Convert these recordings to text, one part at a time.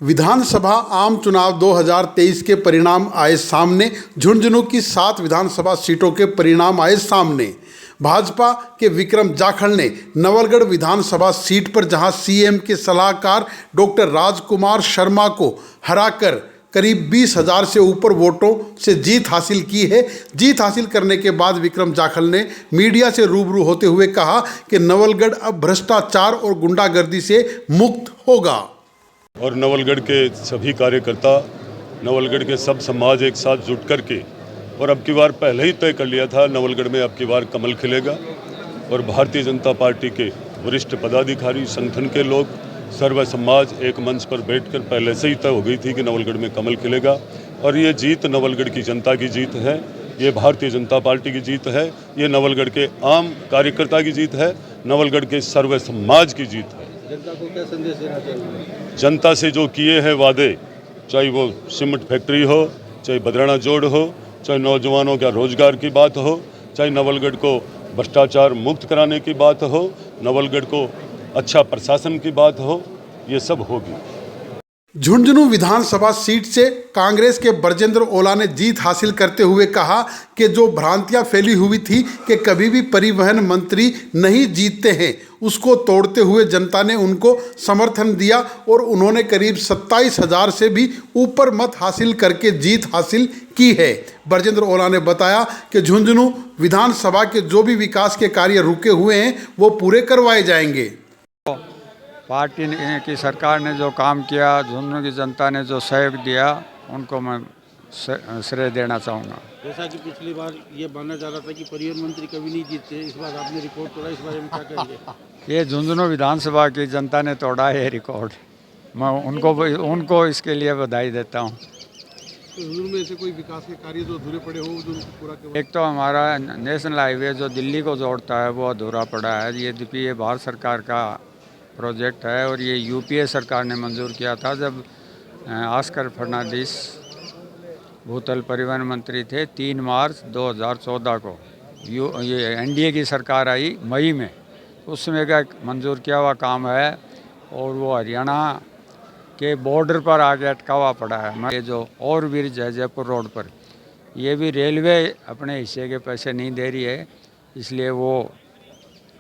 विधानसभा आम चुनाव 2023 के परिणाम आए सामने। झुंझुनू की 7 विधानसभा सीटों के परिणाम आए सामने। भाजपा के विक्रम जाखड़ ने नवलगढ़ विधानसभा सीट पर जहां सीएम के सलाहकार डॉक्टर राजकुमार शर्मा को हराकर करीब 20,000 से ऊपर वोटों से जीत हासिल की है। जीत हासिल करने के बाद विक्रम जाखड़ ने मीडिया से रूबरू होते हुए कहा कि नवलगढ़ अब भ्रष्टाचार और गुंडागर्दी से मुक्त होगा। और नवलगढ़ के सभी कार्यकर्ता, नवलगढ़ के सब समाज एक साथ जुट करके, और अब की बार पहले ही तय कर लिया था नवलगढ़ में अब की बार कमल खिलेगा। और भारतीय जनता पार्टी के वरिष्ठ पदाधिकारी, संगठन के लोग, सर्व समाज एक मंच पर बैठकर पहले से ही तय हो गई थी कि नवलगढ़ में कमल खिलेगा। और ये जीत नवलगढ़ की जनता की जीत है, ये भारतीय जनता पार्टी की जीत है, ये नवलगढ़ के आम कार्यकर्ता की जीत है, नवलगढ़ के सर्व समाज की जीत है। जनता को क्या संदेश देना चाहिए? जनता से जो किए हैं वादे, चाहे वो सीमेंट फैक्ट्री हो, चाहे बदराना जोड़ हो, चाहे नौजवानों का रोजगार की बात हो, चाहे नवलगढ़ को भ्रष्टाचार मुक्त कराने की बात हो, नवलगढ़ को अच्छा प्रशासन की बात हो, ये सब होगी। झुंझुनू विधानसभा सीट से कांग्रेस के ब्रजेंद्र ओला ने जीत हासिल करते हुए कहा कि जो भ्रांतियां फैली हुई थी कि कभी भी परिवहन मंत्री नहीं जीतते हैं, उसको तोड़ते हुए जनता ने उनको समर्थन दिया और उन्होंने करीब 27,000 से भी ऊपर मत हासिल करके जीत हासिल की है। ब्रजेंद्र ओला ने बताया कि झुंझुनू विधानसभा के जो भी विकास के कार्य रुके हुए हैं वो पूरे करवाए जाएंगे। पार्टी की सरकार ने जो काम किया, झुंझुनू की जनता ने जो सहयोग दिया, उनको मैं श्रेय देना चाहूँगा। जैसा कि पिछली बार ये माना जा रहा था कि परिवहन मंत्री कभी नहीं जीतते, इस बार आपने रिकॉर्ड तोड़ा, इस बारे में क्या कहेंगे? ये झुंझुनू विधानसभा की जनता ने तोड़ा है रिकॉर्ड। मैं उनको इसके लिए बधाई देता हूँ। तो झुंझुनू में ऐसे कोई विकास के कार्य जो अधूरे पड़े हो जो पूरा करवाएं? एक तो हमारा नेशनल हाईवे जो दिल्ली को जोड़ता है वो अधूरा पड़ा है। ये भारत सरकार का प्रोजेक्ट है और ये यूपीए सरकार ने मंजूर किया था जब ऑस्कर फर्नांडिस भूतल परिवहन मंत्री थे। 3 मार्च 2014 को ये एनडीए की सरकार आई मई में, उसमें का मंजूर किया हुआ काम है और वो हरियाणा के बॉर्डर पर आके अटका हुआ पड़ा है। ये जो और ब्रिज है जयपुर रोड पर, ये भी रेलवे अपने हिस्से के पैसे नहीं दे रही है, इसलिए वो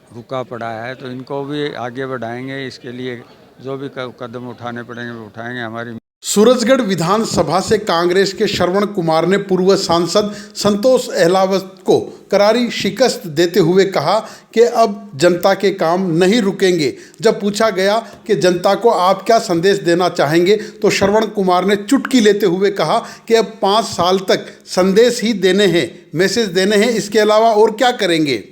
रुका पड़ा है। तो इनको भी आगे बढ़ाएंगे, इसके लिए जो भी कदम उठाने पड़ेंगे वो उठाएंगे। हमारी सूरजगढ़ विधानसभा से कांग्रेस के श्रवण कुमार ने पूर्व सांसद संतोष अहलावत को करारी शिकस्त देते हुए कहा कि अब जनता के काम नहीं रुकेंगे। जब पूछा गया कि जनता को आप क्या संदेश देना चाहेंगे तो श्रवण कुमार ने चुटकी लेते हुए कहा कि अब 5 साल तक संदेश ही देने हैं, मैसेज देने हैं, इसके अलावा और क्या करेंगे।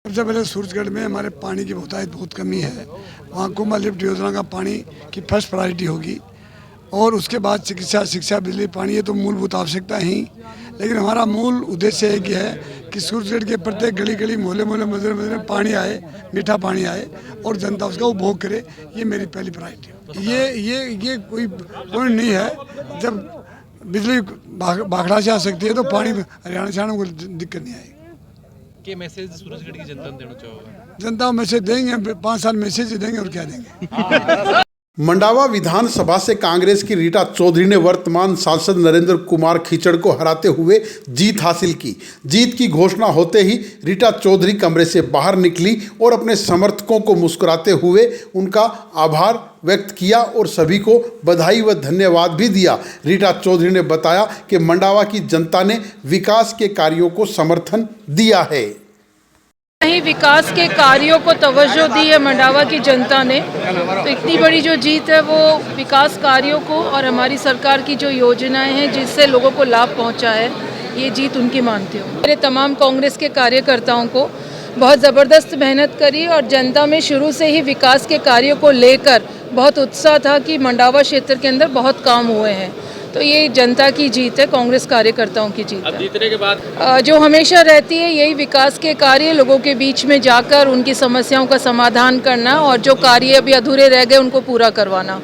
सबसे पहले सूरजगढ़ में हमारे पानी की बहुत कमी है। वहाँ कुंभा लिफ्ट योजना का पानी की फर्स्ट प्रायोरिटी होगी और उसके बाद चिकित्सा, शिक्षा, बिजली, पानी, ये तो मूलभूत आवश्यकता ही। लेकिन हमारा मूल उद्देश्य एक ही है कि सूरजगढ़ के प्रत्येक गली गली, मोहल्ले मोहल्ले, मजरे मजरे पानी आए, मीठा पानी आए और जनता उसका उपभोग करे। ये मेरी पहली प्रायोरिटी है। ये कोई पॉइंट नहीं है। जब बिजली भाखड़ा से आ सकती है तो पानी हरियाणा से आने को दिक्कत नहीं आएगी। के मैसेज सूरजगढ़ की जनता देना चाहोगे? जनता मैसेज देंगे, 5 साल मैसेज देंगे और क्या देंगे। मंडावा विधानसभा से कांग्रेस की रीटा चौधरी ने वर्तमान सांसद नरेंद्र कुमार खीचड़ को हराते हुए जीत हासिल की। जीत की घोषणा होते ही रीटा चौधरी कमरे से बाहर निकली और अपने समर्थकों को मुस्कुराते हुए उनका आभार व्यक्त किया और सभी को बधाई व धन्यवाद भी दिया। रीटा चौधरी ने बताया कि मंडावा की जनता ने विकास के कार्यों को समर्थन दिया है। ही विकास के कार्यों को तवज्जो दी है मंडावा की जनता ने। तो इतनी बड़ी जो जीत है वो विकास कार्यों को और हमारी सरकार की जो योजनाएं हैं जिससे लोगों को लाभ पहुंचा है, ये जीत उनकी मानती हूँ। मेरे तमाम कांग्रेस के कार्यकर्ताओं को बहुत ज़बरदस्त मेहनत करी और जनता में शुरू से ही विकास के कार्यों को लेकर बहुत उत्साह था कि मंडावा क्षेत्र के अंदर बहुत काम हुए हैं। तो ये जनता की जीत है, कांग्रेस कार्यकर्ताओं की जीत है। अब जीतने के बाद जो हमेशा रहती है यही विकास के कार्य, लोगों के बीच में जाकर उनकी समस्याओं का समाधान करना और जो कार्य अभी अधूरे रह गए उनको पूरा करवाना।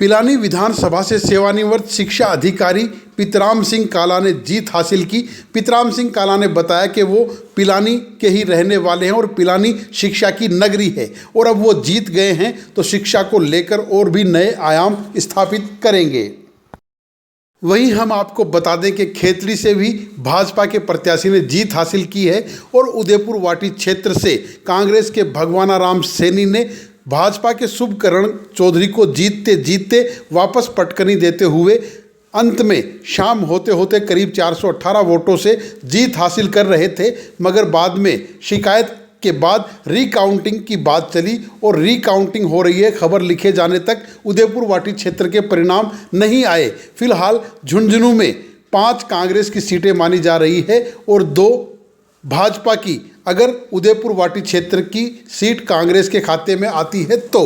पिलानी विधानसभा से सेवानिवृत्त शिक्षा अधिकारी पितराम सिंह काला ने जीत हासिल की। पितराम सिंह काला ने बताया कि वो पिलानी के ही रहने वाले हैं और पिलानी शिक्षा की नगरी है और अब वो जीत गए हैं तो शिक्षा को लेकर और भी नए आयाम स्थापित करेंगे। वहीं हम आपको बता दें कि खेतड़ी से भी भाजपा के प्रत्याशी ने जीत हासिल की है और उदयपुर वाटी क्षेत्र से कांग्रेस के भगवानाराम सैनी ने भाजपा के शुभकरण चौधरी को जीतते जीतते वापस पटकनी देते हुए अंत में शाम होते होते करीब 418 वोटों से जीत हासिल कर रहे थे, मगर बाद में शिकायत के बाद रीकाउंटिंग की बात चली और रीकाउंटिंग हो रही है। खबर लिखे जाने तक उदयपुर वाटी क्षेत्र के परिणाम नहीं आए। फिलहाल झुंझुनू में 5 कांग्रेस की सीटें मानी जा रही है और 2 भाजपा की। अगर उदयपुर वाटी क्षेत्र की सीट कांग्रेस के खाते में आती है तो